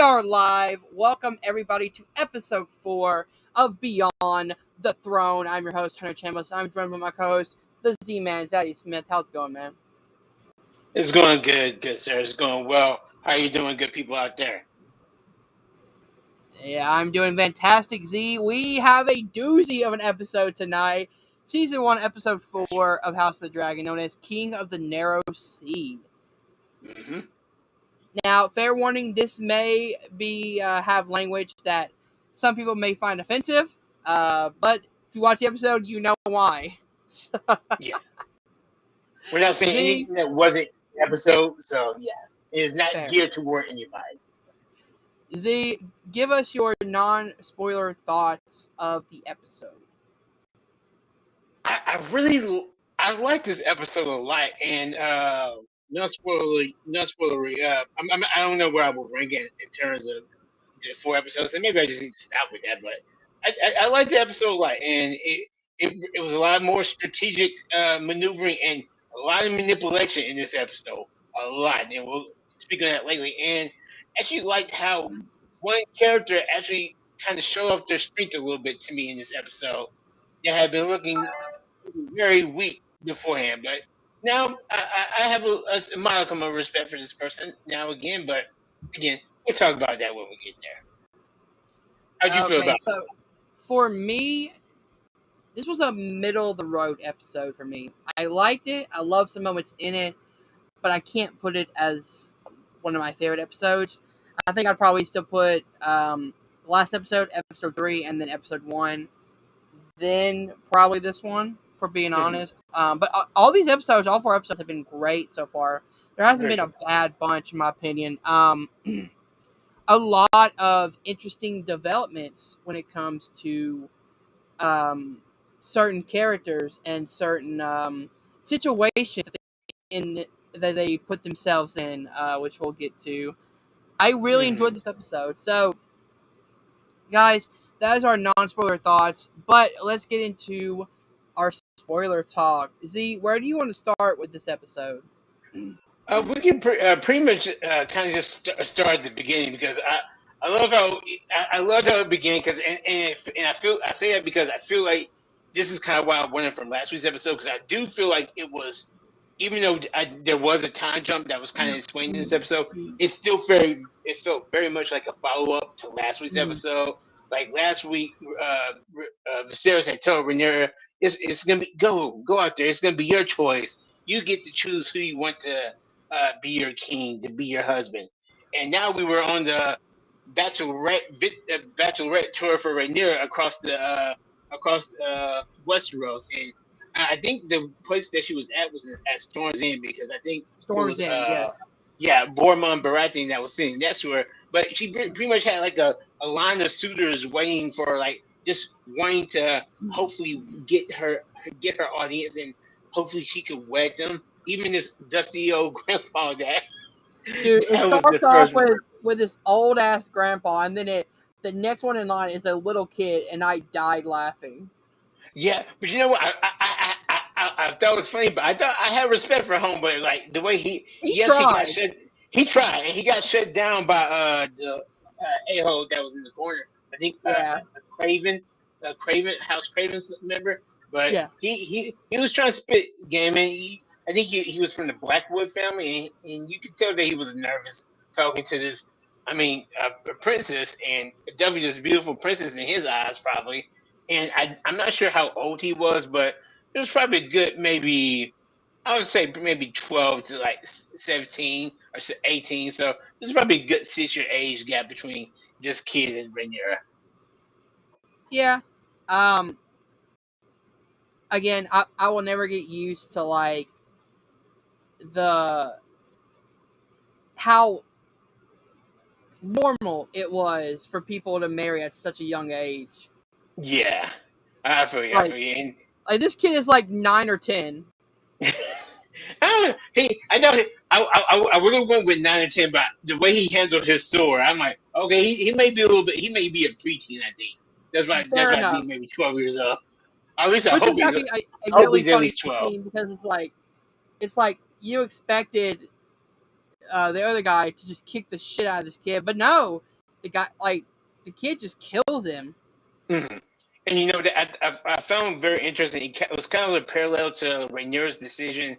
are live. Welcome everybody to episode 4 of Beyond the Throne. I'm your host, Hunter Chambliss. I'm joined by my co-host, the Z-Man, Zaddeus Smith. How's it going, man? It's going good, sir. It's going well. How you doing, good people out there? Yeah, I'm doing fantastic, Z. We have a doozy of an episode tonight. Season 1, episode 4 of House of the Dragon, known as King of the Narrow Sea. Mm-hmm. Now, fair warning, this may be have language that some people may find offensive, but if you watch the episode, you know why. Yeah. We're not saying Z, anything that wasn't in the episode, so yeah. It is not fair. geared toward anybody. Z, give us your non-spoiler thoughts of the episode. I like this episode a lot, and not spoilery. I don't know where I will rank it in terms of the 4 episodes, and maybe I just need to stop with that. But I like the episode a lot, and it was a lot more strategic maneuvering and a lot of manipulation in this episode. A lot, and we'll speak on that lately. And actually liked how one character actually kind of showed off their strength a little bit to me in this episode. That had been looking very weak beforehand, but now I have a modicum of respect for this person now again. But again, we'll talk about that when we get there. How'd you feel about it? So, for me, this was a middle of the road episode for me. I liked it. I loved some moments in it, but I can't put it as one of my favorite episodes. I think I'd probably still put last episode, episode 3, and then episode 1. Then probably this one, for being honest. But all these episodes, all 4 episodes have been great so far. There hasn't been a bad bunch, in my opinion. A lot of interesting developments when it comes to certain characters and certain situations that they put themselves in, which we'll get to. I really enjoyed this episode. So, guys, that is our non-spoiler thoughts. But let's get into our spoiler talk. Z, where do you want to start with this episode? We can pretty much kind of just start at the beginning because I love how it began because I say that because I feel like this is kind of why I wanted from last week's episode because I do feel like it was, even though there was a time jump that was kind of explained in this episode, it felt very much like a follow up to last week's episode. Like last week, Viserys had told Rhaenyra, "It's gonna be go out there. It's gonna be your choice. You get to choose who you want to be your king, to be your husband." And now we were on the bachelorette tour for Rhaenyra across Westeros, and I think the place that she was at was at Storm's End because I think Storm's End, yes. Yeah, Bormund Baratheon that was sitting next to her, but she pretty much had like a line of suitors waiting for like just wanting to hopefully get her audience and hopefully she could wed them. Even this dusty old grandpa that. Dude, it starts off with this old ass grandpa, and then the next one in line is a little kid, and I died laughing. Yeah, but you know what? I thought it was funny, but I had respect for Homeboy. Like the way he tried. He tried, and he got shut down by the a-hole that was in the corner. I think House Craven's member. But yeah. he was trying to spit game, and I think he was from the Blackwood family, and you could tell that he was nervous talking to this. I mean, a princess, and definitely this beautiful princess in his eyes, probably. And I'm not sure how old he was, but it was probably a good maybe 12 to like 17 or 18. So there's probably a good 6-year age gap between this kid and Rhaenyra. Yeah. Again, I will never get used to like how normal it was for people to marry at such a young age. Yeah, I feel you. Like this kid is like 9 or 10. I would have went with 9 or 10, but the way he handled his sword, I'm like, okay, he may be a preteen. I think that's why he's maybe 12 years old. At least I hope he's really at least 12. Because it's like you expected the other guy to just kick the shit out of this kid. But no, the kid just kills him. Mm-hmm. And that I found very interesting. It was kind of a parallel to Rhaenyra's decision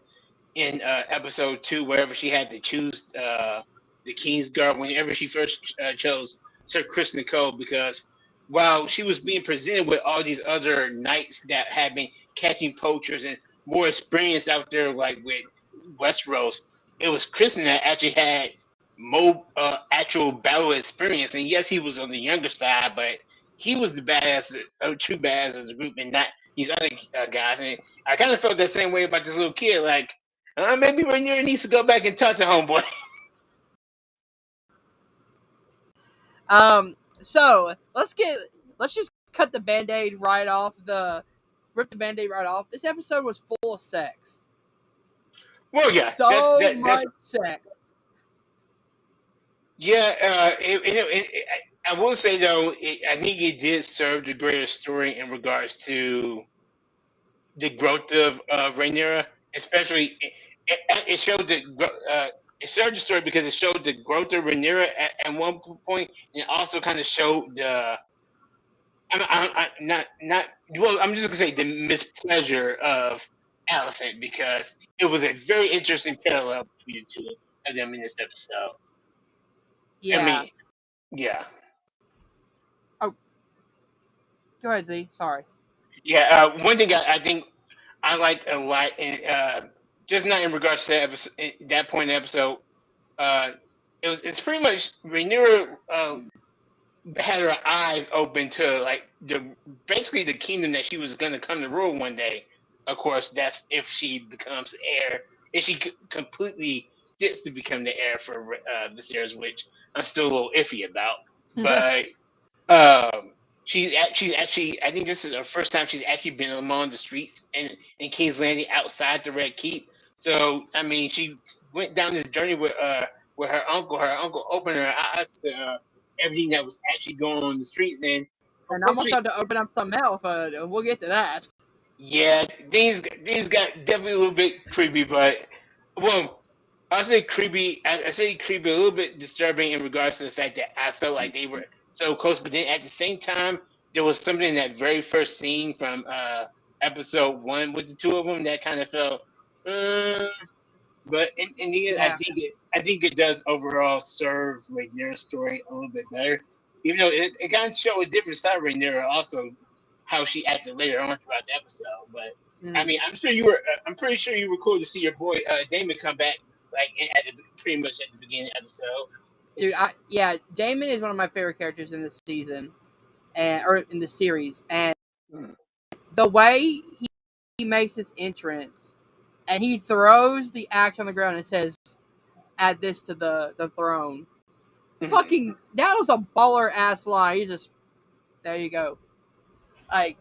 in episode 2, wherever she had to choose the King's Guard whenever she first chose Sir Chris Nicole, because while she was being presented with all these other knights that had been catching poachers and more experienced out there, like with Westeros, it was Kristen that actually had more actual battle experience. And yes, he was on the younger side, but he was the badass, true badass of the group, and not these other guys. And I kind of felt that same way about this little kid. Like, maybe Rhaenyra needs to go back and talk to homeboy. So let's just cut the Band-Aid right off rip the Band-Aid right off. This episode was full of sex. Well, yeah, so much sex. Yeah, I will say though, I think it did serve the greater story in regards to the growth of Rhaenyra, especially it showed it served the story because it showed the growth of Rhaenyra at one point, and it also kind of showed the I'm just gonna say the mispleasure of Alicent, because it was a very interesting parallel between the two of them in this episode. Yeah. I mean, yeah. Oh, go ahead, Z. Sorry. Yeah. One thing I think I liked a lot, and just not in regards to that point in the episode. It's pretty much Rhaenyra had her eyes open to like basically the kingdom that she was going to come to rule one day. Of course, that's if she becomes heir. If she completely sticks to become the heir for Viserys, which I'm still a little iffy about. But she's actually, I think this is the first time she's actually been among the streets in King's Landing outside the Red Keep. So I mean, she went down this journey with her uncle. Her uncle opened her eyes to everything that was actually going on in the streets, and I almost had to open up something else, but we'll get to that. Yeah, these got definitely a little bit creepy, but well, I say creepy. I say creepy, a little bit disturbing in regards to the fact that I felt like they were so close, but then at the same time, there was something in that very first scene from episode 1 with the two of them that kind of felt. But in the end, Yeah. I think it does overall serve Rhaenyra's story a little bit better, even though it kind of showed a different side of Rhaenyra, also how she acted later on throughout the episode. But I mean, I'm pretty sure you were cool to see your boy Damon come back like pretty much at the beginning of the episode. Dude, Damon is one of my favorite characters in this season, or in the series, and the way he makes his entrance, and he throws the axe on the ground and says, "Add this to the throne." Fucking, that was a baller ass line. He just, there you go. Like,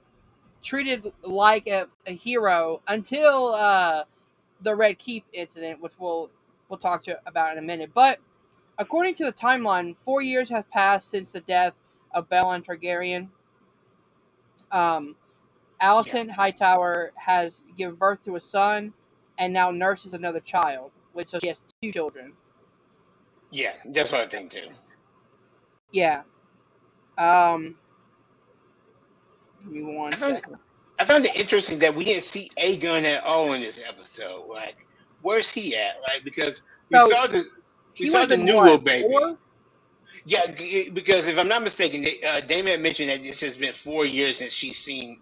treated like a hero until the Red Keep incident, which we'll talk about in a minute. But according to the timeline, 4 years have passed since the death of Balon Targaryen. Alicent Hightower has given birth to a son and now nurses another child, so she has 2 children. Yeah, that's what I think too. Yeah. Give me one second. I found it interesting that we didn't see Aegon at all in this episode. Like, where's he at? Like, because we saw the new little baby. 4? Yeah, because if I'm not mistaken, Damon had mentioned that this has been 4 years since he's seen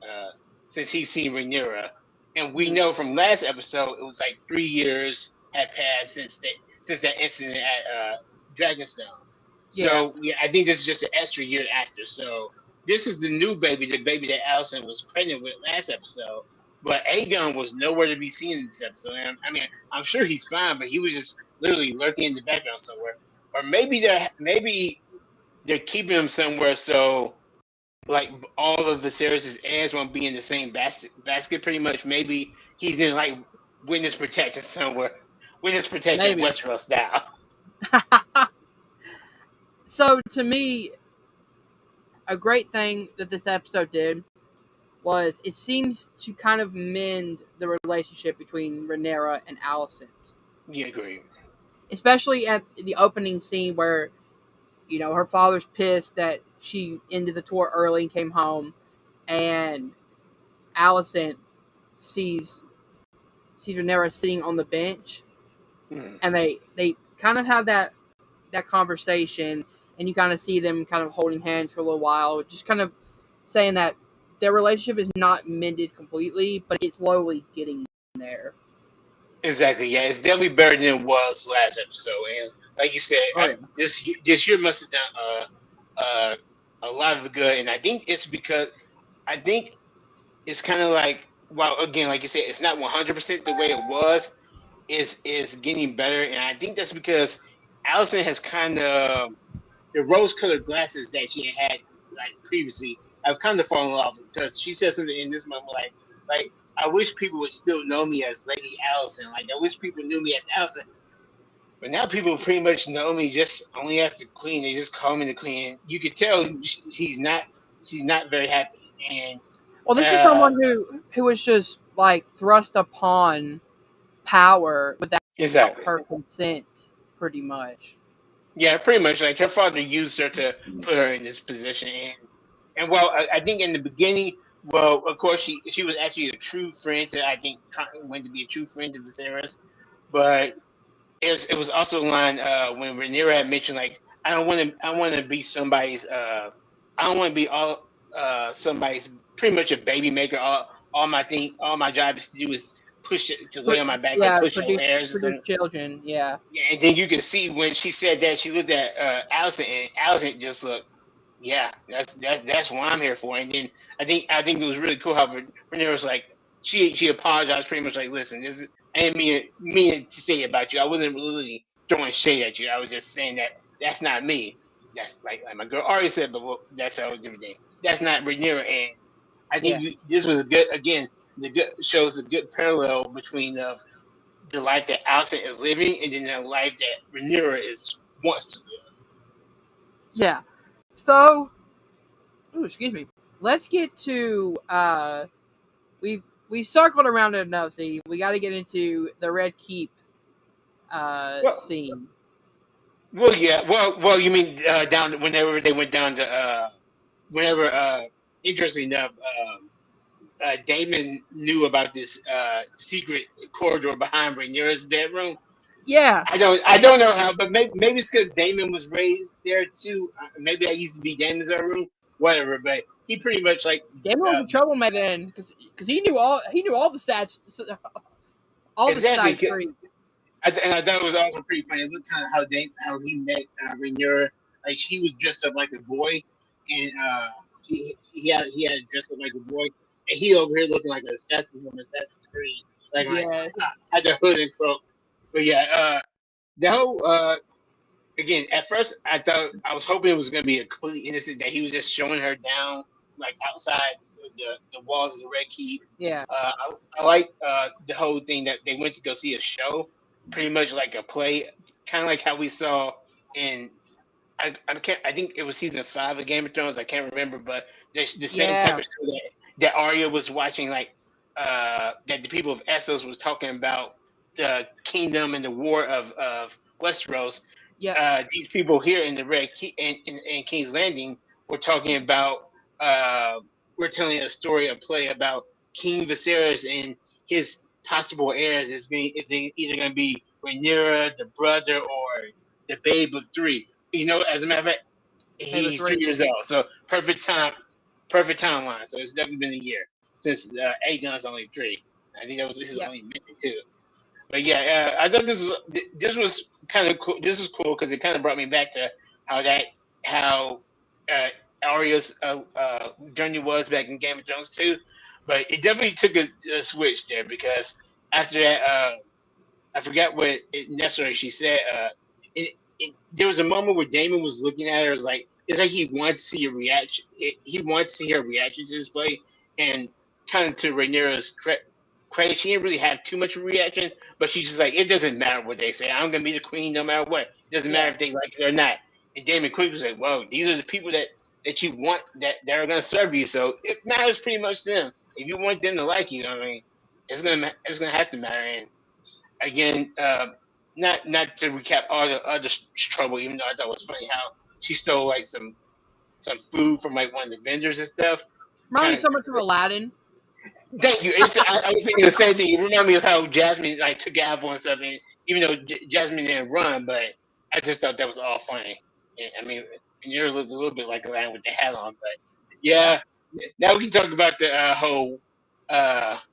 Rhaenyra, and we know from last episode it was like 3 years had passed since that incident at Dragonstone. So yeah, I think this is just an extra year after. So this is the new baby, the baby that Alicent was pregnant with last episode. But Aegon was nowhere to be seen in this episode. And, I mean, I'm sure he's fine, but he was just literally lurking in the background somewhere. Or maybe they're keeping him somewhere so like all of Viserys' heirs won't be in the same basket. Pretty much, maybe he's in like witness protection somewhere. Witness protection, Westeros style. So to me, a great thing that this episode did was it seems to kind of mend the relationship between Rhaenyra and Alicent. Yeah, agree. especially at the opening scene where her father's pissed that she ended the tour early and came home, and Allison sees Rhaenyra sitting on the bench, Hmm. and they kind of have that conversation, and you kind of see them kind of holding hands for a little while, just kind of saying that their relationship is not mended completely, but it's slowly getting there. Exactly. Yeah, it's definitely better than it was last episode. And like you said, Oh yeah. this year must have done uh, a lot of good. And I think it's because I think it's kind of like, well, again, like you said, it's not 100% the way it was. Is getting better, and I think that's because Allison has kind of the rose-colored glasses that she had like previously have kind of fallen off because she said something in this moment like I wish people would still know me as Lady Allison. Like I wish people knew me as Allison, but now people pretty much know me just only as the Queen. They just call me the Queen. You could tell she's not very happy, and Well, this is uh, someone who was just like thrust upon power without exactly. her consent, pretty much. Yeah, pretty much. Like her father used her to put her in this position, and well, I think in the beginning, well, of course, she was actually a true friend to I think trying went to be a true friend to Viserys, but it was also a line when Rhaenyra had mentioned like I want to be somebody's I don't want to be somebody's pretty much a baby maker. All my job is to do is push it to lay on my back or Yeah, push her hairs or produce something. children. Yeah, Yeah, and then you can see when she said that she looked at Allison, and Allison just looked, yeah, that's what I'm here for. And then I think it was really cool how Renee was like, she apologized pretty much like, listen, this is I didn't mean to say about you. I wasn't really throwing shade at you. I was just saying that that's not me. That's like my girl already said, but that's a whole different thing. That's not Rhaenyra, and I think yeah, this was a good again. The good shows the good parallel between the life that Allison is living and then the life that Rhaenyra is wants to live. yeah. So, ooh, excuse me. Let's get to we circled around it enough. See, we got to get into the Red Keep Well, scene. yeah. Well. You mean down whenever they went down to whenever interesting enough, Damon knew about this secret corridor behind Rhaenyra's bedroom. Yeah, I don't know how, but maybe it's because Damon was raised there too. Maybe that used to be Damon's room, whatever. But he pretty much like Damon was uh, a troublemaker then because he knew all the all the exactly. side streets. And I thought it was also pretty funny. Look kind of how he met Rhaenyra. Like she was dressed up like a boy, and he had dressed up like a boy, and he over here looking like an assassin from Assassin's Creed, like Yeah, had the hood and cloak. But yeah, the whole again at first I was hoping it was gonna be a completely innocent that he was just showing her down like outside the walls of the Red Keep. yeah, I like the whole thing that they went to go see a show, pretty much like a play, kind of like how we saw in I can't I think it was season 5 of Game of Thrones. I can't remember, but the same type yeah. of show that Arya was watching, like that the people of Essos was talking about the kingdom and the war of Westeros. Yep. These people here in the Red Key in King's Landing were talking about uh, we're telling a story, a play about King Viserys and his possible heirs. It's either going to be Rhaenyra, the brother, or the babe of 3. As a matter of fact, Paper he's 3 three. years old, so perfect timeline. So it's definitely been a year since Aegon's only 3. I think that was his Yep. only mention too. But yeah, I thought this was kind of cool. This was cool because it kind of brought me back to how uh, Arya's journey was back in Game of Thrones too. But it definitely took a switch there because after that, I forgot what necessarily she said. There was a moment where Damon was looking at her. It's like he wanted to see a reaction. He wanted to see her reaction to this play, and kind of to Rhaenyra's credit, she didn't really have too much of a reaction. But she's just like, it doesn't matter what they say. I'm gonna be the queen no matter what. It doesn't matter Yeah. if they like it or not. And Damon quickly was like, "Whoa, these are the people that you want that are gonna serve you. So it matters pretty much to them. If you want them to like you, I mean, it's gonna have to matter." And again, not to recap all the other trouble, even though I thought it was funny how she stole like some food from like one of the vendors and stuff. Remind me Kind so much of Aladdin. Thank you. I was thinking the same thing. It reminded me of how Jasmine like took an apple and stuff, and even though Jasmine didn't run, but I just thought that was all funny. And, I mean, Rhaenyra looked a little bit like a lion with the hat on, but yeah. Now we can talk about the whole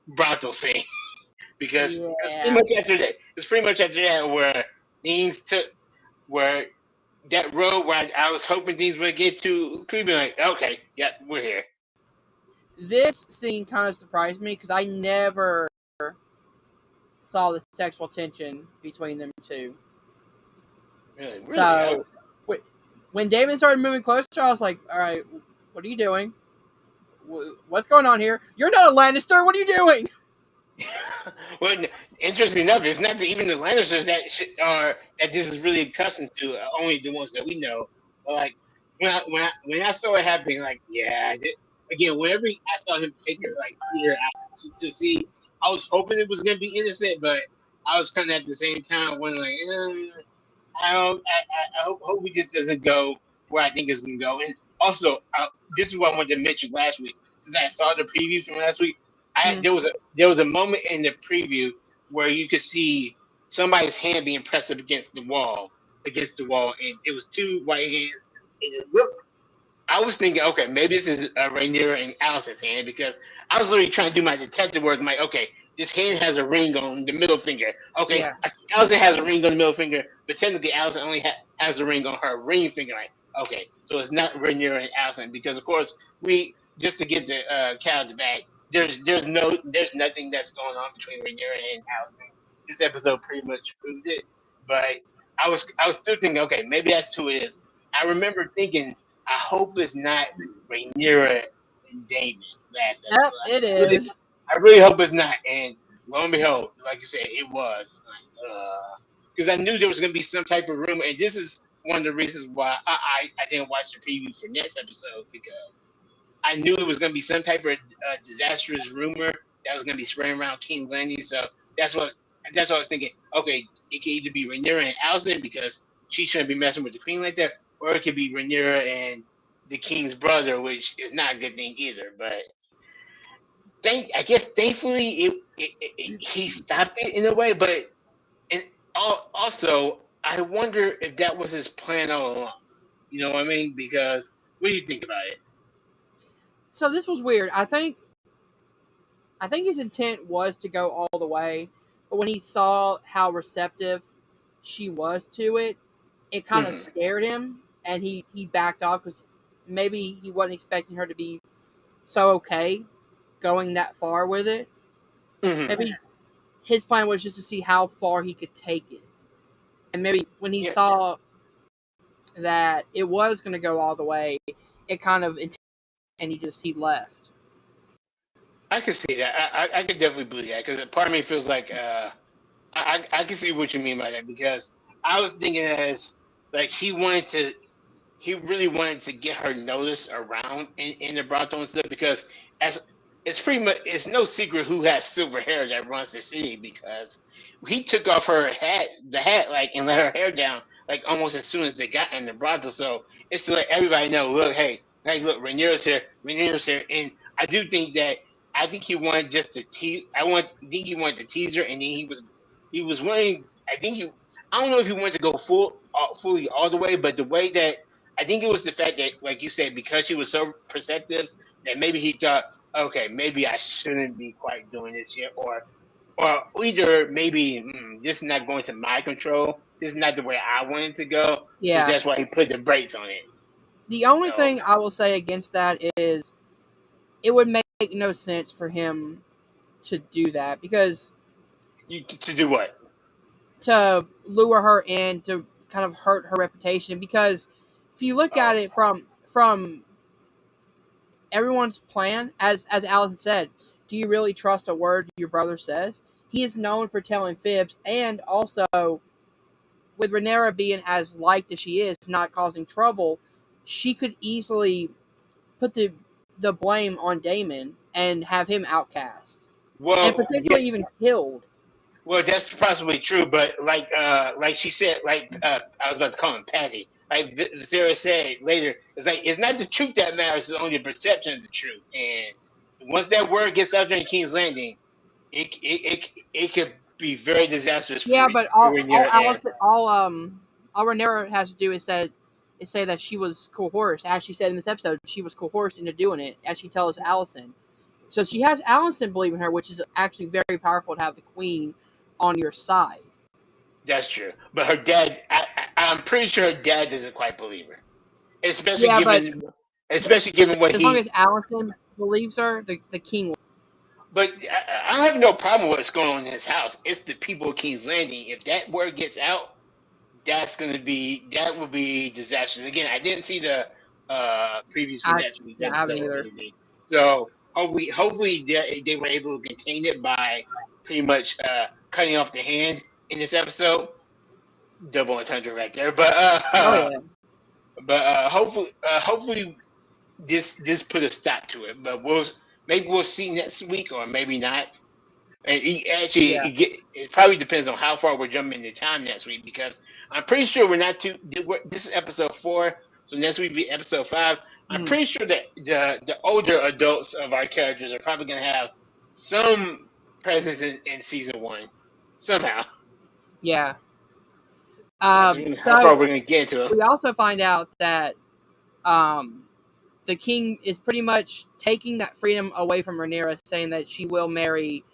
Bronto scene because it's pretty Yeah. much after that. It's pretty much after that where things took where that road where I was hoping things would get to. Could be like, okay, yeah, we're here. This scene kind of surprised me because I never saw the sexual tension between them two. Really. So when David started moving closer, I was like, all right, what are you doing? What's going on here? You're not a Lannister. What are you doing? Well, interesting enough, it's not even the Lannisters are that this is really accustomed to. Only the ones that we know. But like when I saw it happening, like again, whenever I saw him take her like Peter out to see, I was hoping it was gonna be innocent, but I was kind of at the same time wondering like, I don't. Hope it just doesn't go where I think it's gonna go. And also, this is what I wanted to mention last week. Since I saw the preview from last week, Mm. there was a moment in the preview where you could see somebody's hand being pressed up against the wall, and it was two white hands, and it looked. I was thinking, okay, maybe this is Rhaenyra and Alice's hand because I was literally trying to do my detective work. I'm like, okay, this hand has a ring on the middle finger. Okay, Yeah. I see Allison has a ring on the middle finger, but technically Allison only has a ring on her ring finger. Like, okay, so it's not Rhaenyra and Allison because, of course, we just to get the cat out of the bag. There's nothing that's going on between Rhaenyra and Allison. This episode pretty much proved it, but I was still thinking, okay, maybe that's who it is. I remember thinking I hope it's not Rhaenyra and Damon last Yep, episode. it is. I really hope it's not. And lo and behold, like you said, it was. Because I knew there was going to be some type of rumor, and this is one of the reasons why I didn't watch the preview for next episode because I knew it was going to be some type of disastrous rumor that was going to be spreading around King's Landing. So that's what I was thinking. Okay, it could either be Rhaenyra and Alicent because she shouldn't be messing with the Queen like that, or it could be Rhaenyra and the King's brother, which is not a good thing either. But I guess thankfully he stopped it in a way. But and also I wonder if that was his plan all along. You know what I mean? Because what do you think about it? So this was weird. I think his intent was to go all the way, but when he saw how receptive she was to it, it kind of scared him, and he backed off because maybe he wasn't expecting her to be so okay going that far with it. Mm-hmm. Maybe his plan was just to see how far he could take it, and maybe when he saw that it was going to go all the way, it kind of and he left. I can see that. I could definitely believe that because part of me feels like I can see what you mean by that because I was thinking as like he really wanted to get her notice around in the Bronto and stuff because as it's pretty much it's no secret who has silver hair that runs the city because he took off the hat like and let her hair down like almost as soon as they got in the Bronto. So it's to let everybody know, look, hey, look, Rhaenyra's here, and I do think that I think he wanted just to tease. Think he wanted to tease her, and then he was willing. I don't know if he wanted to go fully all the way, but the way that I think it was the fact that, like you said, because she was so perceptive, that maybe he thought, okay, maybe I shouldn't be quite doing this yet, or either maybe this is not going to my control. This is not the way I want it to go. So Yeah. that's why he put the brakes on it. The only thing I will say against that is it would make no sense for him to do that because To do what? to lure her in to kind of hurt her reputation because if you look at it from everyone's plan, as Allison said, do you really trust a word your brother says? He is known for telling fibs, and also with Rhaenyra being as liked as she is, not causing trouble, she could easily put the blame on Daemon and have him outcast and Well, potentially even killed. Well, that's possibly true, but like she said, I was about to call him Patty. Like Sarah said later, it's like it's not the truth that matters; it's only the perception of the truth. And once that word gets out there in King's Landing, it could be very disastrous Yeah, but for Rhaenyra. And all Rhaenyra has to do is say that she was coerced. As she said in this episode, she was coerced into doing it, as she tells Alicent. So she has Alicent believe in her, which is actually very powerful to have the queen on your side. that's true. But her dad, I'm pretty sure her dad doesn't quite believe her, especially Yeah, but given what as long as he. Alicent believes her, the king will. But I have no problem with what's going on in his house. It's the people of King's Landing. If that word gets out, that will be disastrous. Again, I didn't see the previous vignettes from this I haven't episode or either. anything, so hopefully they were able to contain it by pretty much cutting off the hand in this episode. Double entendre right there, Oh yeah. hopefully this put a stop to it. But maybe we'll see next week or maybe not. And Yeah. it probably depends on how far we're jumping into time next week because I'm pretty sure we're not too. This is episode 4, so next week will be episode 5. I'm pretty sure that the older adults of our characters are probably going to have some presence in season 1 somehow. Yeah. How far So we're going to get into it. we also find out that the king is pretty much taking that freedom away from Rhaenyra, saying that she will marry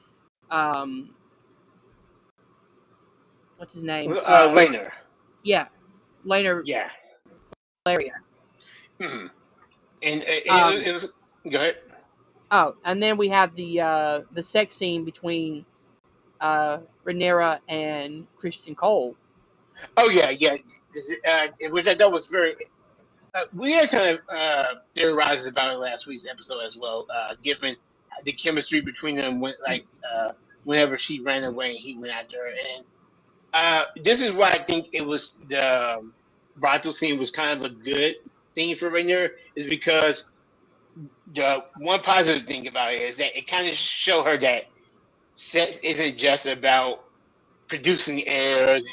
what's his name? Laner. Yeah, Later Yeah. Valeria. Mm-hmm. And it was. Go ahead. Oh, and then we have the sex scene between Rhaenyra and Christian Cole. Oh yeah. Which I thought was very. We had kind of theorized about it last week's episode as well, given the chemistry between them. Whenever she ran away and he went after her, and this is why I think it was the brothel scene was kind of a good thing for Rainier, is because the one positive thing about it is that it kind of showed her that sex isn't just about producing heirs.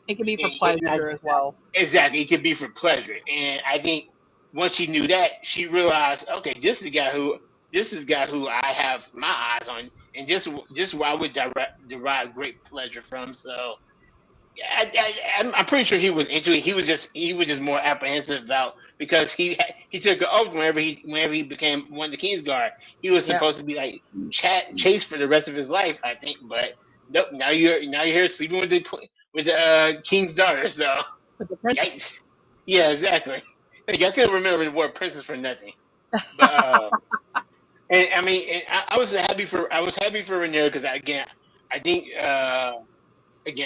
It can be for It's not pleasure as well. exactly. It could be for pleasure, and I think once she knew that, she realized, okay, this is the guy who I have my eyes on, and this is where I would derive great pleasure from. So I'm pretty sure he was into it. He was just more apprehensive about because he took an oath whenever he became one of the Kingsguard. He was supposed to be like chased for the rest of his life, I think. But nope. Now you're here sleeping with the king's daughter. So But the princess. yikes. Yeah, exactly. Like, I couldn't remember the word princess for nothing. But and I mean, I was happy for Rhaenyra because I think.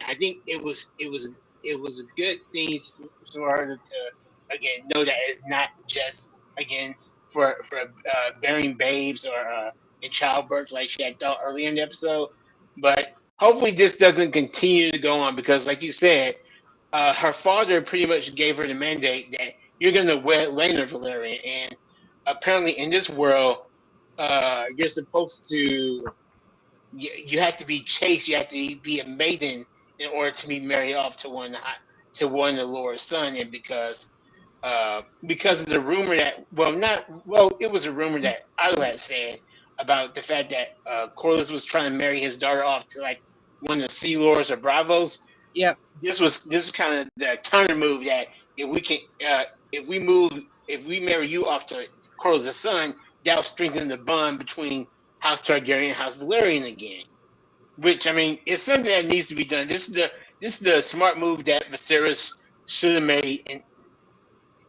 I think it was a good thing for her to again know that it's not just again for bearing babes or in childbirth like she had thought earlier in the episode, but hopefully this doesn't continue to go on because like you said, her father pretty much gave her the mandate that you're going to wed Laenor Velaryon, and apparently in this world, you're supposed to. You have to be chaste. You have to be a maiden in order to be married off to one of the Lord's son, and because of the rumor that it was a rumor that Otto had said about the fact that Corlys was trying to marry his daughter off to like one of the Sea Lords or Bravos. Yep. This is kind of the counter move that if we marry you off to Corlys' son, that'll strengthen the bond between House Targaryen and House Velaryon again. Which I mean, it's something that needs to be done. This is the smart move that Viserys should have made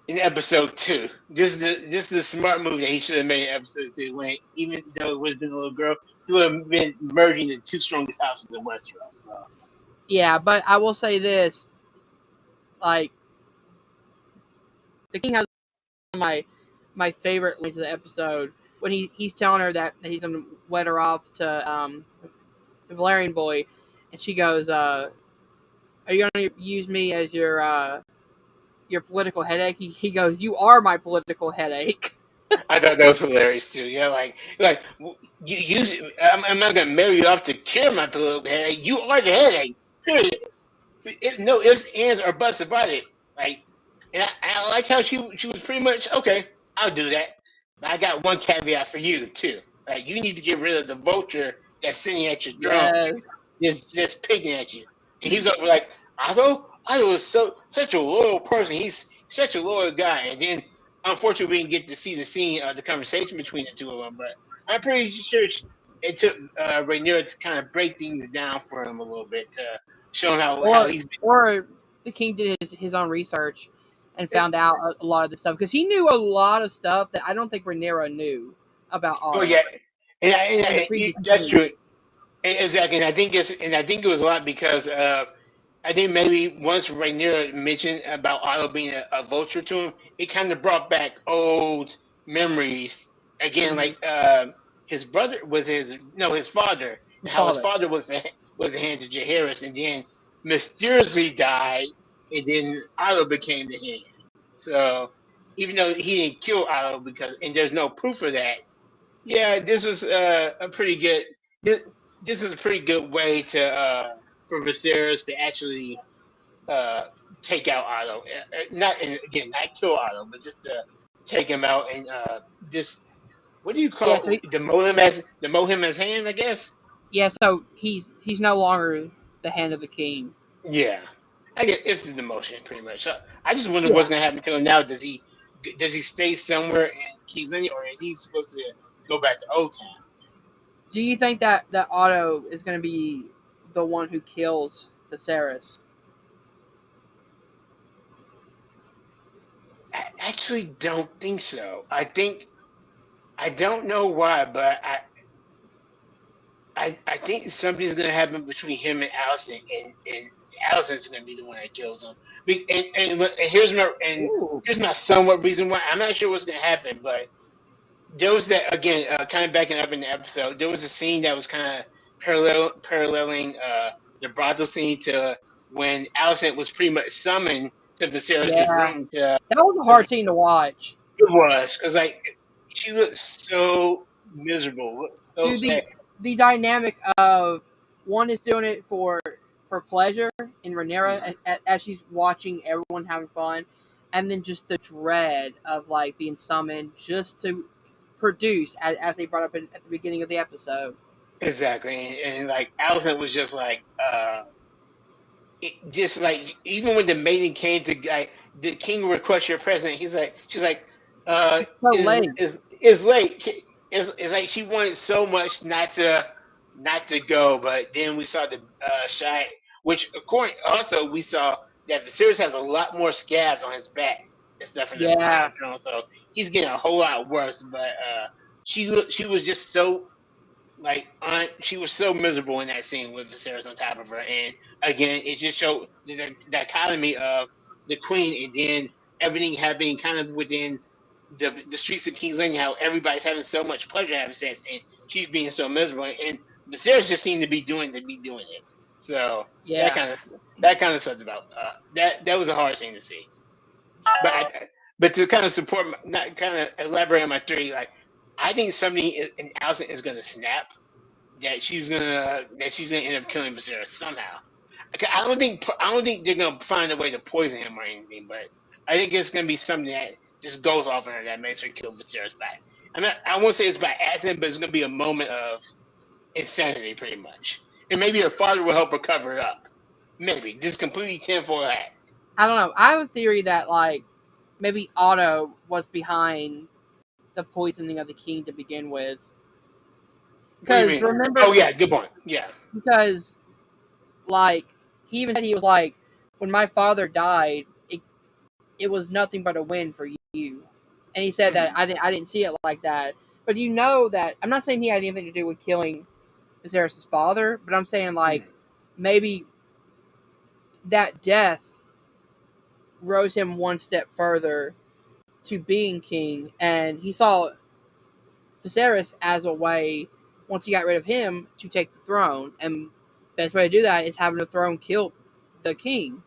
in episode 2. This is the smart move that he should have made in episode 2. When even though it would have been a little girl, he would have been merging the two strongest houses in Westeros. So. Yeah, but I will say this: like, the king has my favorite lines of the episode when he's telling her that he's gonna wed her off to the Valerian boy, and she goes, "Are you gonna use me as your political headache?" He goes, "You are my political headache." I thought that was hilarious too. Yeah, I'm not gonna marry you off to cure my pillow headache. You are the headache. Period. No ifs, ands, or buts about it. Like, and I like how she was pretty much okay. I'll do that. But I got one caveat for you too. Like, you need to get rid of the vulture that's sitting at your throne, Yes. just picking at you. And he's over like, Otto is such a loyal person. He's such a loyal guy. And then, unfortunately, we didn't get to see the scene, the conversation between the two of them. But I'm pretty sure it took Rhaenyra to kind of break things down for him a little bit to show him how he's Or the king did his own research and been. found out a lot of the stuff because he knew a lot of stuff that I don't think Rhaenyra knew about Oh yeah, Otto and the previous that's king. true. Exactly, and I think it was a lot because I think maybe once Rhaenyra mentioned about Otto being a vulture to him, it kind of brought back old memories again. Mm-hmm. Like his brother was his father, His and how his father. father was the hand to Jaehaerys, and then mysteriously died, and then Otto became the hand. So even though he didn't kill Otto and there's no proof of that, yeah, this was a pretty good. This, this is a pretty good way to for Viserys to actually uh, take out Otto. Not and again, not kill Otto, but just to take him out and just what do you Yeah, so call demote him as hand? I guess. so he's no longer the hand of the king. Yeah, I guess it's the demotion pretty much. So I just wonder Yeah. what's gonna happen to him now. Does he stay somewhere in King's Landing, or is he supposed to go back to Old Town? Do you think that Otto is going to be the one who kills Viserys? I actually don't think so. I don't know why, but I think something's gonna happen between him and Allison, and Allison's gonna be the one that kills him. And Ooh. here's my somewhat reason why. I'm not sure what's gonna happen, but there was that again, kind of backing up in the episode. There was a scene that was kind of paralleling the brothel scene to when Allison was pretty much summoned to Viserys' Yeah. room to. That was a hard scene to watch. It was because like she looked so miserable, looked so Dude, sad. the dynamic of one is doing it for pleasure in Mhm. Rhaenyra as she's watching everyone having fun, and then just the dread of like being summoned just to produce as they brought up at the beginning of the episode. Exactly, and like Allison was just like, just like even when the maiden came to like the king request your present, she's like, It's so late. is late. It's like she wanted so much not to go, but then we saw the shot, which according also we saw that Viserys has a lot more scabs on his back and stuff in the Iron Yeah. Throne, so he's getting a whole lot worse. But she was just so like she was so miserable in that scene with Viserys on top of her, and again, it just showed the dichotomy of the queen, and then everything happening kind of within the streets of King's Landing. How everybody's having so much pleasure having sex, and she's being so miserable, and Viserys just seemed to be doing it. So Yeah. that kind of sucked about that was a hard scene to see, but but to kind of support, not kind of elaborate on my theory, like I think somebody in Allison is going to snap that she's gonna end up killing Viserys somehow. Okay, I don't think they're gonna find a way to poison him or anything, but I think it's gonna be something that just goes off on her that makes her kill Viserys back. I won't say it's by accident, but it's gonna be a moment of insanity, pretty much. And maybe her father will help her cover it up. Maybe just completely tinfoil hat. I don't know. I have a theory that like maybe Otto was behind the poisoning of the king to begin with. What do you Because mean? remember, Oh yeah, good point. Yeah. because like he even said he was like, when my father died, it was nothing but a win for you. And he said that Mhm. I didn't see it like that. But you know that I'm not saying he had anything to do with killing Viserys' father, but I'm saying like Mhm. maybe that death rose him one step further to being king, and he saw Viserys as a way, once he got rid of him, to take the throne. And best way to do that is having the throne kill the king.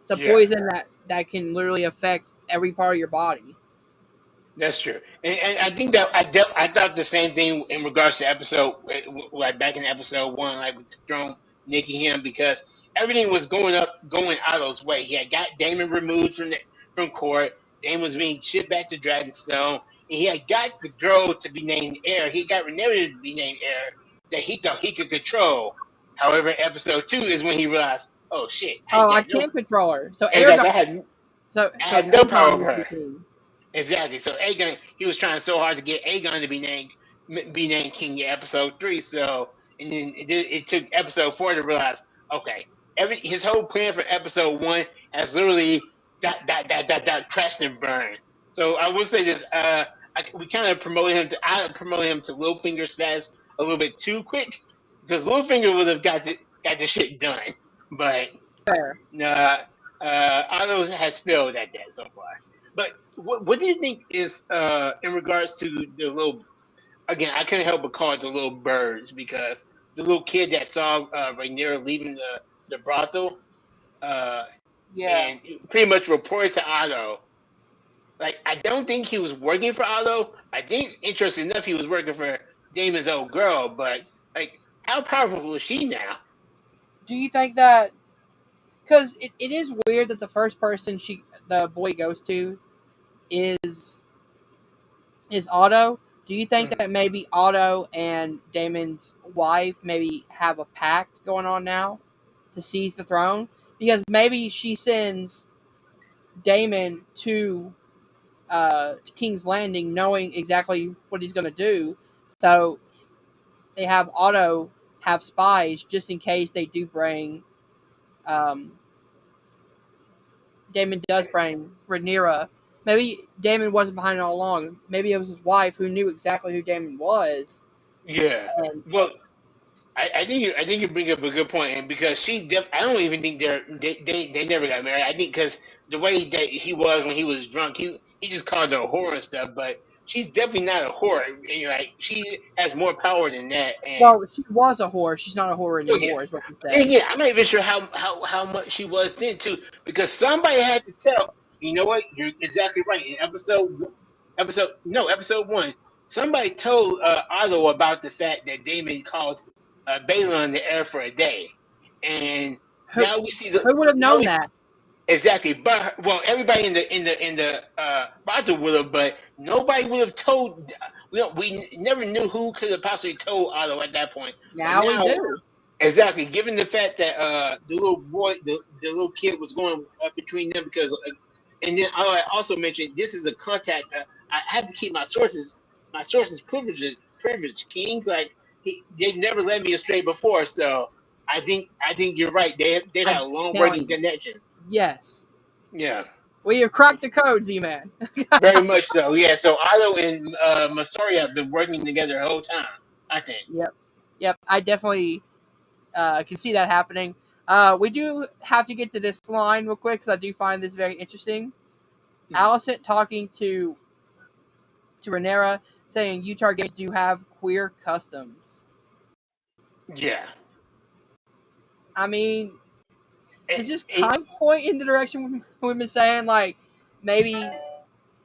It's a Yeah. poison that can literally affect every part of your body. That's true, and I think that I thought the same thing in regards to episode like back in episode one, like with the throne nicking him because everything was going Otto's way. He had got Damon removed from court. Damon was being shipped back to Dragonstone, and he had got the girl to be named heir. He got Rhaenyra to be named heir that he thought he could control. However, in episode two is when he realized, oh shit, I Oh, I got no, can't control her. So exactly, Aragon. I So had no power Aegon over was the her. king. Exactly. So Aegon, he was trying so hard to get Aegon to be named king in episode three. So and then it took episode four to realize, okay, his whole plan for episode one has literally that crashed and burned. So I will say this: we kind of promoted him to I promoted him to Littlefinger status a little bit too quick because Littlefinger would have got the shit done, but Fair. Otto has failed at that so far. But what do you think is in regards to the little? Again, I couldn't help but call it the little birds because the little kid that saw Rhaenyra leaving the brothel, uh, Yeah. and pretty much reported to Otto. Like, I don't think he was working for Otto. I think, interesting enough, he was working for Damon's old girl. But like, how powerful is she now? Do you think that? Because it is weird that the first person the boy goes to is Otto. Do you think that maybe Otto and Damon's wife maybe have a pact going on now to seize the throne? Because maybe she sends Damon to King's Landing knowing exactly what he's going to do. So they have Otto have spies just in case they do bring um, Damon does bring Rhaenyra. Maybe Damon wasn't behind it all along. Maybe it was his wife who knew exactly who Damon was. Yeah. And Well, I think you bring up a good point, and because I don't even think they never got married. I think because the way that he was when he was drunk, he just called her a whore and stuff. But she's definitely not a whore. And, like, she has more power than that. And well, she was a whore. She's not a whore oh yeah, anymore, is what you said. yeah, I'm not even sure how much she was then too, because somebody had to tell. You know what? You're exactly right. In episode one, somebody told Otto about the fact that Damon called Balon the heir for a day, and Who, now we see who would have known that? exactly. But well, everybody in the bottle would have, but nobody would have told. We never knew who could have possibly told Otto at that point. But Now we now, do. exactly, given the fact that the little boy, the little kid was going between them because, and then I also mentioned this is a contact. I have to keep my sources privileged, King. Like they've never led me astray before, so I think you're right. They've had a long working connection. Yes. Yeah. We have cracked the code, Z-Man. Very much so. Yeah. So Otto and Masori have been working together the whole time, I think. Yep. I definitely can see that happening. We do have to get to this line real quick because I do find this very interesting. Alicent talking to Rhaenyra saying, "You Targaryens do have queer customs." Yeah. I mean, does this kind of point in the direction we've been saying, like maybe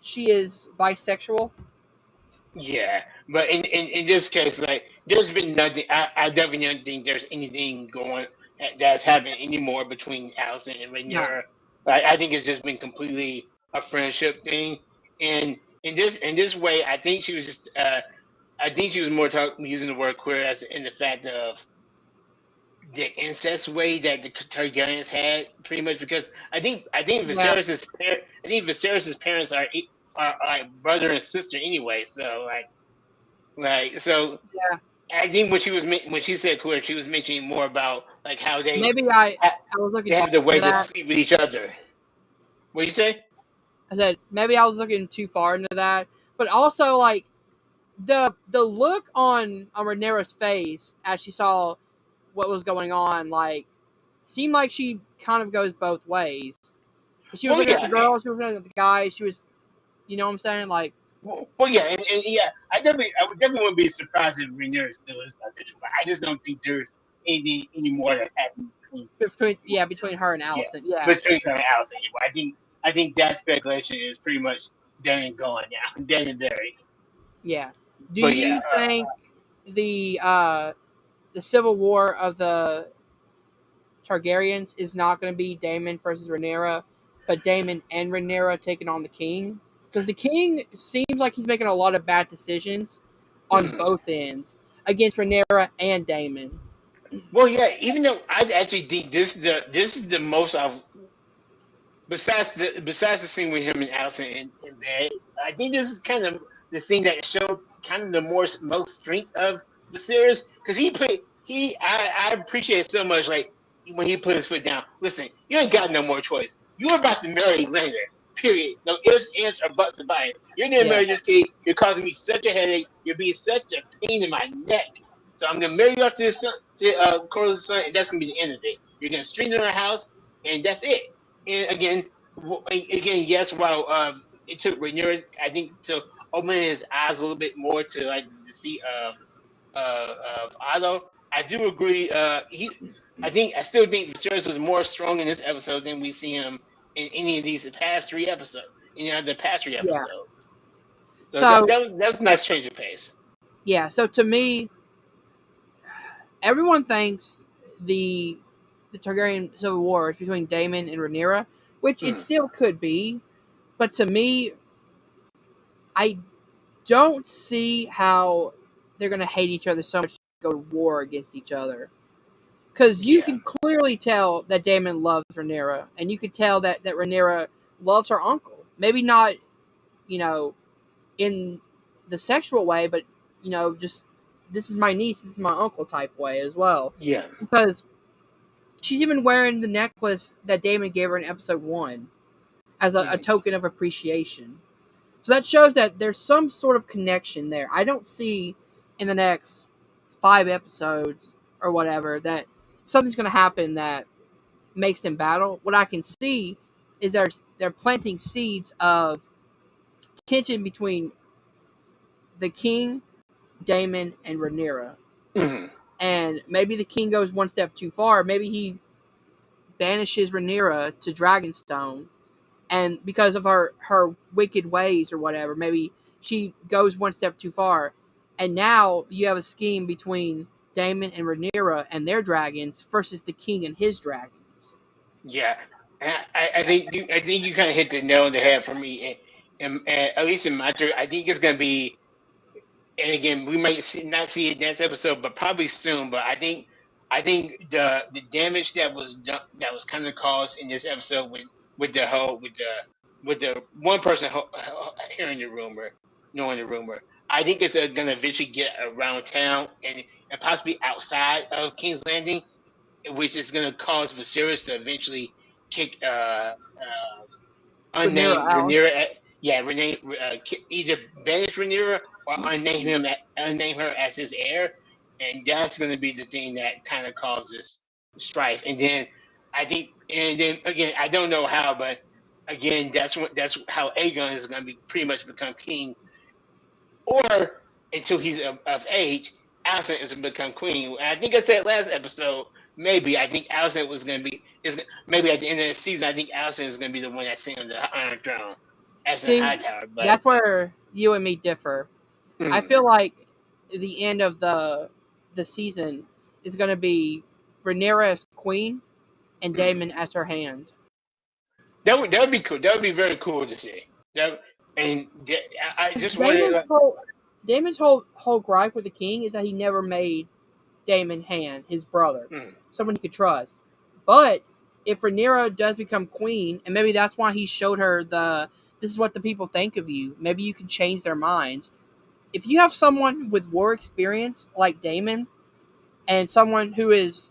she is bisexual? Yeah, but in this case, like, there's been nothing. I definitely don't think there's anything going that's happening anymore between Allison and Rhaenyra. Like, I think it's just been completely a friendship thing. And in this way, I think she was just. I think she was more using the word queer as in the fact of the incest way that the Targaryens had, pretty much because I think Viserys's parents are brother and sister anyway. So so Yeah. I think when she said queer, she was mentioning more about like how Maybe I was looking they have the way for to that. sleep with each other. What you say? I said maybe I was looking too far into that, but also like the look on Rhaenyra's face as she saw what was going on, like seemed like she kind of goes both ways. She was looking at the girl, she was looking at the guy, she was, you know what I'm saying, like. Well, yeah, and yeah, I would definitely wouldn't be surprised if Rhaenyra still is bisexual, but I just don't think there's anything anymore that's happening between her and Alicent. Yeah. between her and Allison. I think that speculation is pretty much Damon gone now. Damon buried. Yeah. Do But yeah, you think the Civil War of the Targaryens is not going to be Daemon versus Rhaenyra, but Daemon and Rhaenyra taking on the king? Because the king seems like he's making a lot of bad decisions on both ends against Rhaenyra and Daemon. well, yeah. Even though I actually think this is the most I've besides the scene with him and Allison in bed. I think this is kind of the scene that showed kind of the most strength of the series because I appreciate it so much like when he put his foot down. Listen, you ain't got no more choice. You're about to marry Leonard. Period. No ifs, ands, or buts about it. You're gonna Yeah. marry this kid. You're causing me such a headache. You're being such a pain in my neck. So I'm gonna marry you off to the son, to Corliss's son, and that's gonna be the end of it. You're gonna string in our house, and that's it. And again, yes, while it took Rhaenyra, I think, to open his eyes a little bit more to like the deceit of Otto. I do agree. I still think Viserys was more strong in this episode than we see him in any of these past three episodes. The past three Yeah. episodes. So So that was a nice change of pace. yeah. So to me, everyone thinks the Targaryen Civil War is between Daemon and Rhaenyra, which it still could be. But to me, I don't see how they're going to hate each other so much to go to war against each other. Because you Yeah. can clearly tell that Daemon loves Rhaenyra, and you can tell that Rhaenyra loves her uncle. Maybe not, in the sexual way, but, just this is my niece, this is my uncle type way as well. Yeah. Because she's even wearing the necklace that Daemon gave her in episode 1 as a token of appreciation. So that shows that there's some sort of connection there. I don't see in the next 5 episodes or whatever that something's going to happen that makes them battle. What I can see is they're planting seeds of tension between the king, Daemon, and Rhaenyra. Mm-hmm. And maybe the king goes one step too far. Maybe he banishes Rhaenyra to Dragonstone, and because of her wicked ways or whatever, maybe she goes one step too far, and now you have a scheme between Daemon and Rhaenyra and their dragons versus the king and his dragons. Yeah, and I think you kind of hit the nail on the head for me, and at least in my theory, I think it's gonna be. And again, we might not see it next episode, but probably soon. But I think the damage that was done, that was kind of caused in this episode with the whole with the one person hearing the rumor, knowing the rumor. I think it's gonna eventually get around town and possibly outside of King's Landing, which is going to cause Viserys to eventually kick Rhaenyra unnamed out. Rhaenyra. Either banish Rhaenyra or unname her as his heir, and that's going to be the thing that kind of causes strife. And then again, I don't know how, but again, that's how Aegon is going to be pretty much become king, or until he's of age, Alicent is going to become queen. And I think I said last episode, maybe I think Alicent was going to be maybe at the end of the season. I think Alicent is going to be the one that's sitting on the Iron Throne as a See, Hightower. But that's where you and me differ. I feel like the end of the season is going to be Rhaenyra as queen and Daemon as her hand. that would be cool. That would be very cool to see. That and I just wanted. Daemon's whole gripe with the king is that he never made Daemon hand, his brother, someone he could trust. But if Rhaenyra does become queen, and maybe that's why he showed her this is what the people think of you. Maybe you can change their minds. If you have someone with war experience like Daemon, and someone who is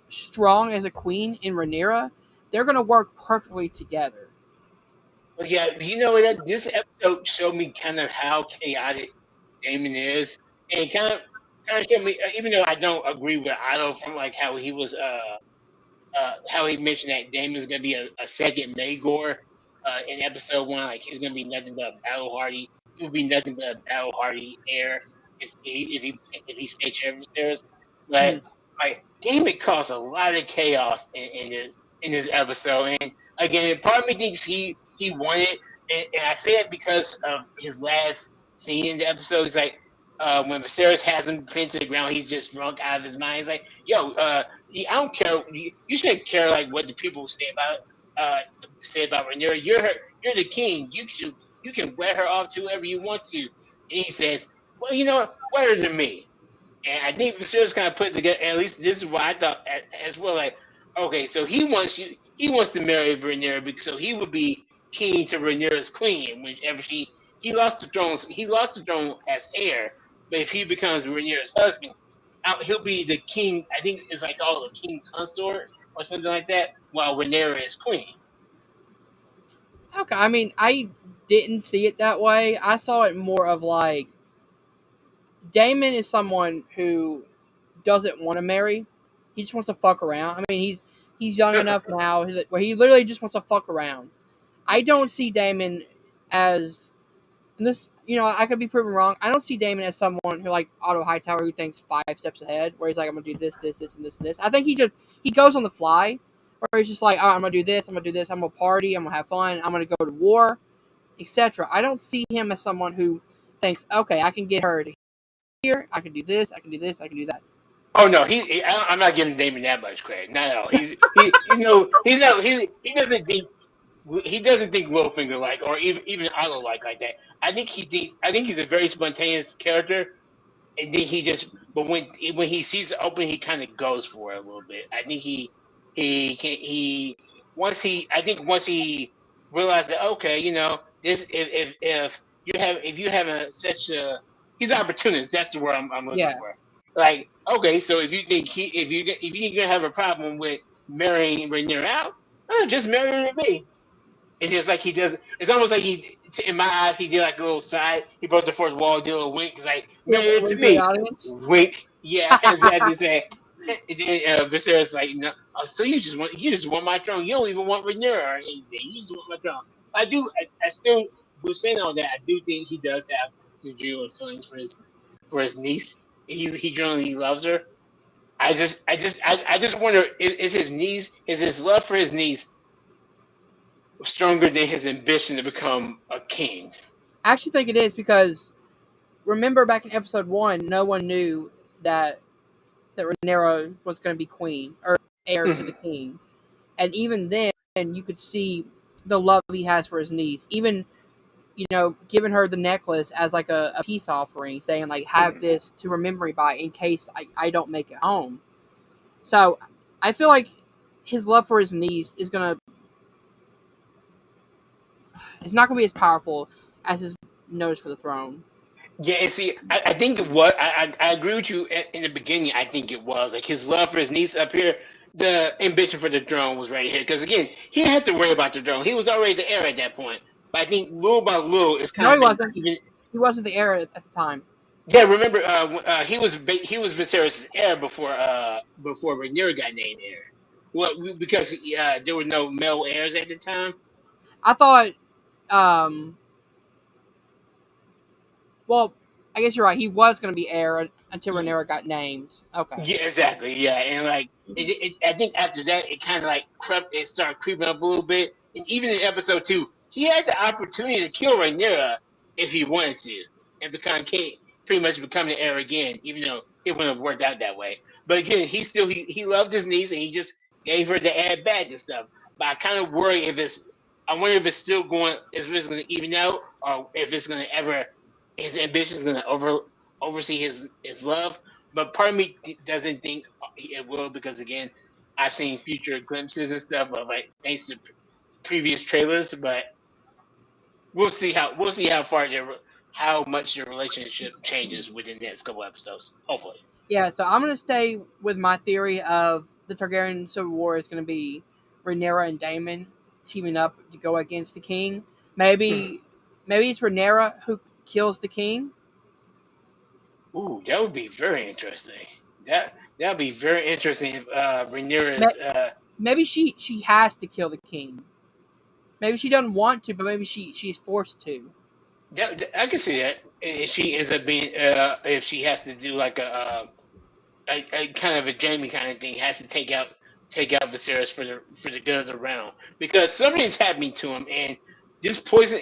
strong as a queen in Rhaenyra, they're going to work perfectly together. But yeah, you know what? This episode showed me kind of how chaotic Damon is, and kind of showed me, even though I don't agree with Otto from like how he was how he mentioned that Damon's gonna be a second Magor in episode 1. Like he's gonna be nothing but a battle hardy. He will be nothing but a battle hardy heir if he stays Viserys. But like Damon caused a lot of chaos in this episode, and again, part of me thinks he won it, and I say it because of his last scene in the episode. He's like, when Viserys has him pinned to the ground, he's just drunk out of his mind. He's like, "Yo, I don't care. You shouldn't care like what the people say about Rhaenyra. You're the king. You can wear her off to whoever you want to." And he says, "Well, you know what? Wear her to me." And I think Viserys kind of put it together. At least this is what I thought as well. Like, okay, so he wants you. He wants to marry Rhaenyra because so he would be king to Rhaenyra's queen. Whenever he lost the throne, he lost the throne as heir. But if he becomes Rhaenyra's husband, he'll be the king. I think it's like called a king consort or something like that. While Rhaenyra is queen. Okay, I mean, I didn't see it that way. I saw it more of like Damon is someone who doesn't want to marry. He just wants to fuck around. I mean, he's young enough now where he literally just wants to fuck around. I don't see Damon as, and this, I could be proven wrong. I don't see Damon as someone who like Otto Hightower who thinks 5 steps ahead, where he's like, I'm gonna do this, this, this, and this, and this. I think he goes on the fly, where he's just like, I'm gonna do this, I'm gonna do this, I'm gonna party, I'm gonna have fun, I'm gonna go to war, etc. I don't see him as someone who thinks, okay, I can get her to here, I can do this, I can do this, I can do that. Oh no, I'm not giving Damon that much credit. No, he's not. He doesn't think. He doesn't think Littlefinger like, or even Otto like that. I think he's a very spontaneous character, and then but when he sees the opening, he kind of goes for it a little bit. I think once he realized that, okay, this if you have such a he's an opportunist. That's the word I'm looking for. Like, okay, so if you think if you're gonna have a problem with marrying Rhaenyra out, just marry her to me. And it's like he does. It's almost like in my eyes, he did like a little side. He broke the fourth wall, did a little wink. He's like, marry her to me. Wink. Yeah, exactly. Say. Viserys like, no. Oh, so you just want my throne. You don't even want Rhaenyra or anything. You just want my throne. I still, we're saying all that. I do think he does have some genuine feelings for his niece. He genuinely loves her. I just wonder, is his love for his niece stronger than his ambition to become a king? I actually think it is, because remember back in episode 1, no one knew that Rhaenyra was going to be queen or heir to the king, and even then you could see the love he has for his niece. Even giving her the necklace as like a peace offering, saying like, have this to remember me by in case I don't make it home. So I feel like his love for his niece is it's not gonna be as powerful as his nose for the throne. Yeah, and see, I think what I agree with you in the beginning. I think it was like his love for his niece up here. The ambition for the throne was right here because again, he didn't have to worry about the throne. He was already the heir at that point. But I think little by little, it's kind of he wasn't. He wasn't the heir at the time. Yeah, remember, he was Viserys' heir before Rhaenyra got named heir. Well, because there were no male heirs at the time. I thought. Well, I guess you're right. He was going to be heir until Rhaenyra got named. Okay. Yeah, exactly. Yeah, and like I think after that, it kind of like it started creeping up a little bit. And even in episode 2, he had the opportunity to kill Rhaenyra if he wanted to, and pretty much become the heir again, even though it wouldn't have worked out that way. But again, he loved his niece, and he just gave her the ad back and stuff. But I kind of worry I wonder if it's still going, if it's going to even out, or if it's going to his ambition is going to oversee his love. But part of me doesn't think it will, because again, I've seen future glimpses and stuff of like thanks to previous trailers. But we'll see how much your relationship changes within the next couple episodes. Hopefully. Yeah. So I'm going to stay with my theory of the Targaryen Civil War is going to be Rhaenyra and Daemon teaming up to go against the king. Maybe it's Rhaenyra who kills the king. Ooh, that would be very interesting. That'd be very interesting if Rhaenyra's maybe she has to kill the king. Maybe she doesn't want to, but maybe she's forced to. I can see that. If she ends up being if she has to do like a kind of a Jaime kind of thing, has to take out Viserys for the good of the realm, because something's happening to him, and this poison,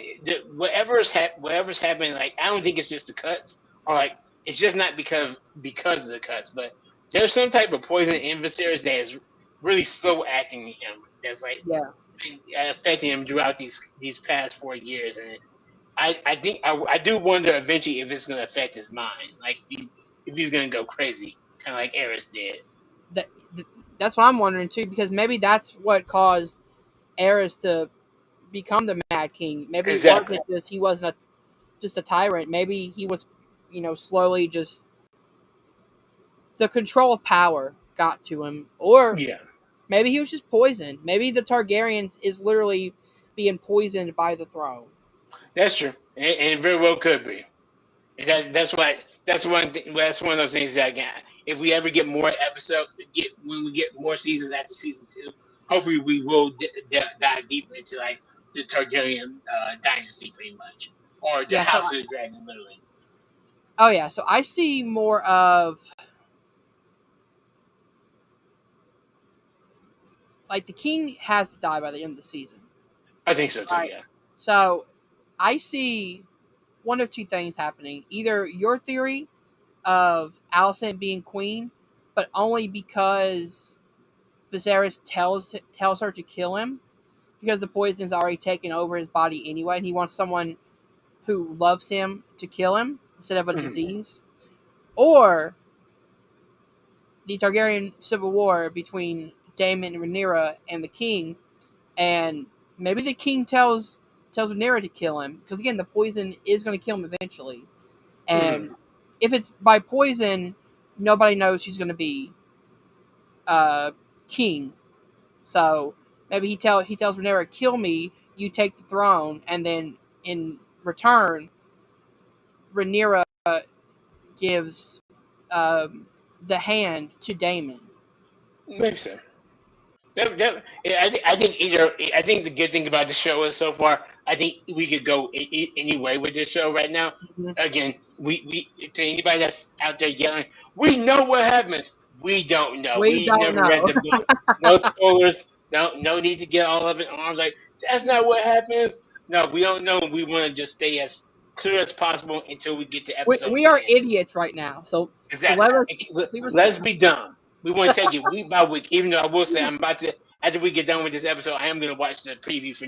whatever's happening, like I don't think it's just the cuts, or like it's just not because of the cuts, but there's some type of poison in Viserys that is really slow acting to him. That's like Yeah, been affecting him throughout these past 4 years, and I think I do wonder eventually if it's going to affect his mind, like if he's going to go crazy, kind of like Eris did. that, that's what I'm wondering too, because maybe that's what caused Aerys to become the Mad King. Maybe it Exactly. wasn't just he wasn't just a tyrant. Maybe he was, slowly just the control of power got to him, or Yeah, maybe he was just poisoned. Maybe the Targaryens is literally being poisoned by the throne. that's true, and it very well could be. And that's one of those things that again, if we ever get more episode, get when we get more seasons after season 2, hopefully we will dive deeper into like the Targaryen dynasty, pretty much, or the Yeah. So, House of the Dragon, literally. oh yeah. So I see more of like the king has to die by the end of the season. I think so too. Right. Yeah. So I see one of two things happening: either your theory of Alicent being queen, but only because Viserys tells her to kill him because the poison's already taken over his body anyway, and he wants someone who loves him to kill him instead of a Mhm. disease, or the Targaryen civil war between Daemon and Rhaenyra and the king, and maybe the king tells Rhaenyra to kill him because again the poison is going to kill him eventually, Mhm. and if it's by poison, nobody knows she's going to be uh, king. So maybe he tells Rhaenyra, "Kill me, you take the throne," and then in return, Rhaenyra gives the hand to Daemon. Maybe so. Yeah, I think the good thing about the show is so far, I think we could go any way with this show right now. Mm-hmm. Again, we to anybody that's out there yelling, we know what happens. We don't know. We We don't never read know. the books. No spoilers. No need to get all up in arms like that's not what happens. No, we don't know. We want to just stay as clear as possible until we get to episode We 10. are idiots right now. So Exactly. let us leave us. Let's be dumb. We want to take it week by week. Even though I will say I'm about to after we get done with this episode, I am going to watch the preview for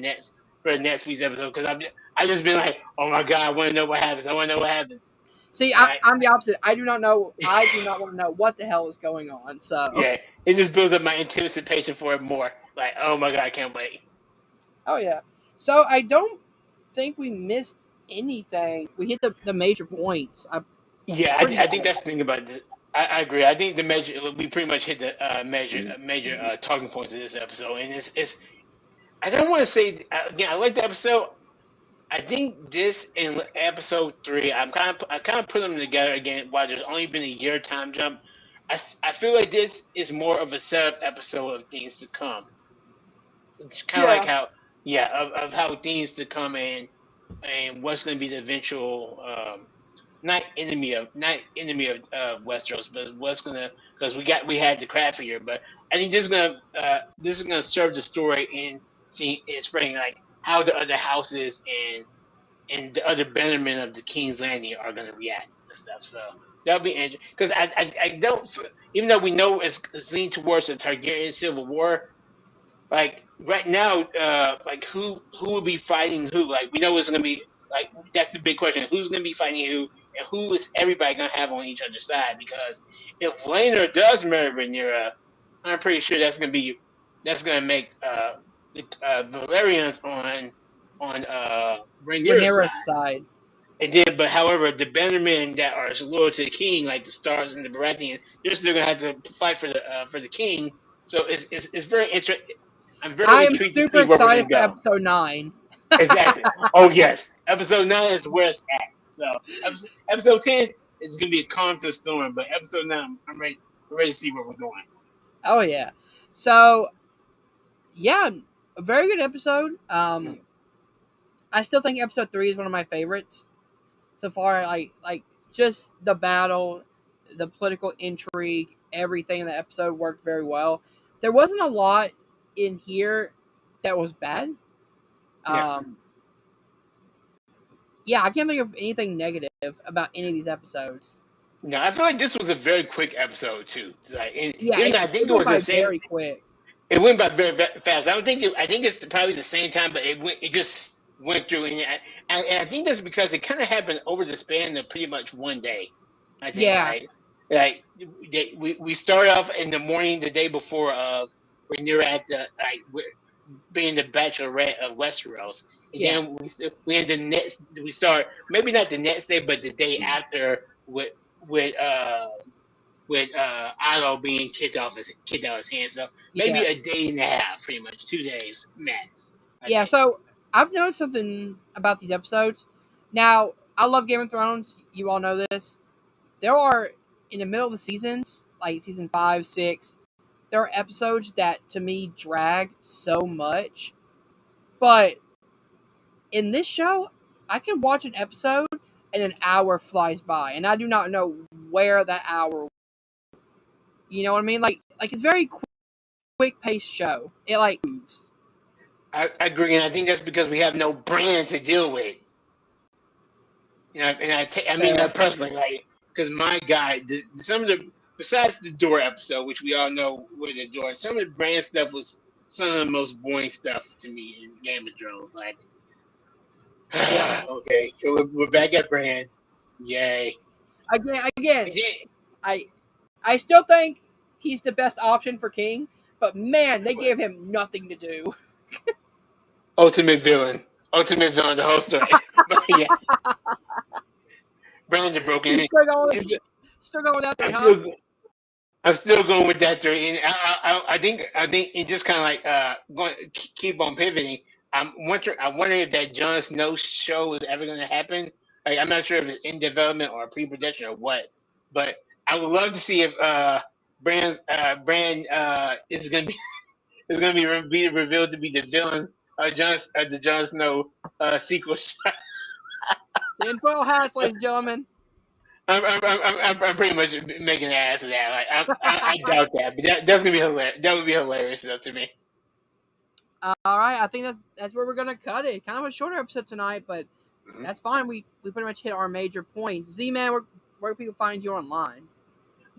the next week's episode because I just been like, oh my god, I want to know what happens. I want to know what happens. See, And I I'm the opposite. I do not know. I do not want to know what the hell is going on. So, yeah, it just builds up my anticipation for it more. Like, oh my god, I can't wait. oh yeah. So I don't think we missed anything. We hit the major points. I'm Yeah, pretty I think sure. that's the thing about this. I agree. I think the major we pretty much hit the major talking points of this episode, and it's I don't want to say again. I like the episode. I think this in episode 3, I kind of put them together again. While there's only been a year time jump, I feel like this is more of a setup episode of things to come. It's kind of like Yeah. how of how things to come and what's going to be the eventual not enemy of Westeros, but what's gonna because we had the craft here, but I think this is gonna serve the story in seeing in spreading like how the other houses and the other betterment of the King's Landing are going to react to stuff. So that'll be interesting because I don't even though we know it's leaning towards the Targaryen civil war. Like right now, like who will be fighting who? Like we know it's going to be like that's the big question: who's going to be fighting who, and who is everybody going to have on each other's side? Because if Laenor does marry Rhaenyra, I'm pretty sure that's going to make the Valerians on Rhaenyra's side. Rhaenyra's side. And then, but however, the Bannermen that are loyal to the king, like the Stars and the Baratheon, they're still gonna have to fight for the king. So it's very interesting. I'm very I am intrigued to super see where we're excited gonna for go. episode 9. Exactly. Oh yes, episode 9 is where it's at. So episode 10 is gonna be a calm to the storm, but episode 9, I'm ready to see where we're going. Oh yeah. So yeah, a very good episode. I still think episode 3 is one of my favorites so far. Like just the battle, the political intrigue, everything in the episode worked very well. There wasn't a lot in here that was bad. Yeah. Um, Yeah, I can't think of anything negative about any of these episodes. No, I feel like this was a very quick episode too. Like, and Yeah, even though I think it it went was the by same, very quick. it went by very, very fast. I don't think I think it's probably the same time, but it just went through, and I think that's because it kind of happened over the span of pretty much one day. I think Yeah, like we start off in the morning the day before of when you're at the being the Bachelorette of Westeros, and yeah, then we end the next we start maybe not the next day, but the day after with Otto being kicked out of his hands. So maybe yeah, a day and a half, pretty much 2 days max. I yeah. think. So I've noticed something about these episodes. Now, I love Game of Thrones. You all know this. There are in the middle of the seasons, like season 5, 6. There are episodes that to me drag so much, but in this show, I can watch an episode and an hour flies by, and I do not know where that hour. You know what I mean? Like it's very quick paced show. It like moves. I agree, and I think that's because we have no brand to deal with. You know, and I mean Fair. that personally, like, because my guy, some of the besides the door episode, which we all know were the door, some of the brand stuff was some of the most boring stuff to me in Game of Thrones. Like, Yep. okay, so we're back at brand, yay. Again, And then, I I still think he's the best option for King, but man, they what? gave him nothing to do. Ultimate villain, the whole story. But yeah, Brandon broken. You still going, His, still going that I'm three, huh? still I'm still going with that theory, and I think it just kind of like going keep on pivoting. I'm wondering if that Jon Snow show is ever going to happen. Like, I'm not sure if it's in development or pre-production or what, but I would love to see if Brand is going to be is going to be revealed to be the villain of the Jon Snow sequel. Tinfoil hats, ladies and gentlemen. I'm pretty much making an ass of that. Like, I doubt that, but that's gonna be hilarious. That would be hilarious though to me. All right, I think that's where we're gonna cut it. Kind of a shorter episode tonight, but Mhm. that's fine. We pretty much hit our major points. Z-Man, where can people find you online?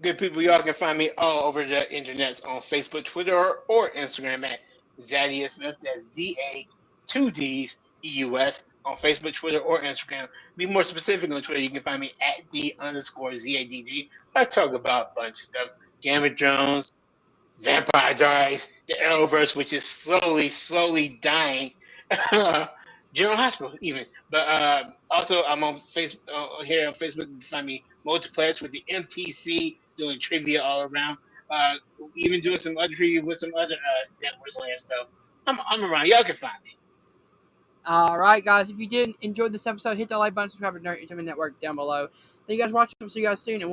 Good people, y'all can find me all over the internets on Facebook, Twitter, or Instagram at Zaddeus Smith. That's ZA2Ds EUS on Facebook, Twitter, or Instagram. Be more specific on Twitter, you can find me at _ZADD. I talk about a bunch of stuff. Game of Thrones, Vampire Diaries, the Arrowverse, which is slowly dying. General Hospital, even. But also, I'm on Facebook here on Facebook. You can find me multiplayers with the MTC doing trivia all around. Uh, Even doing some other trivia with some other networks on here. So I'm around. Y'all can find me. All right, guys. If you did enjoy this episode, hit the like button, subscribe to Nerd Entertainment Network down below. Thank you guys for watching. We'll see you guys soon. And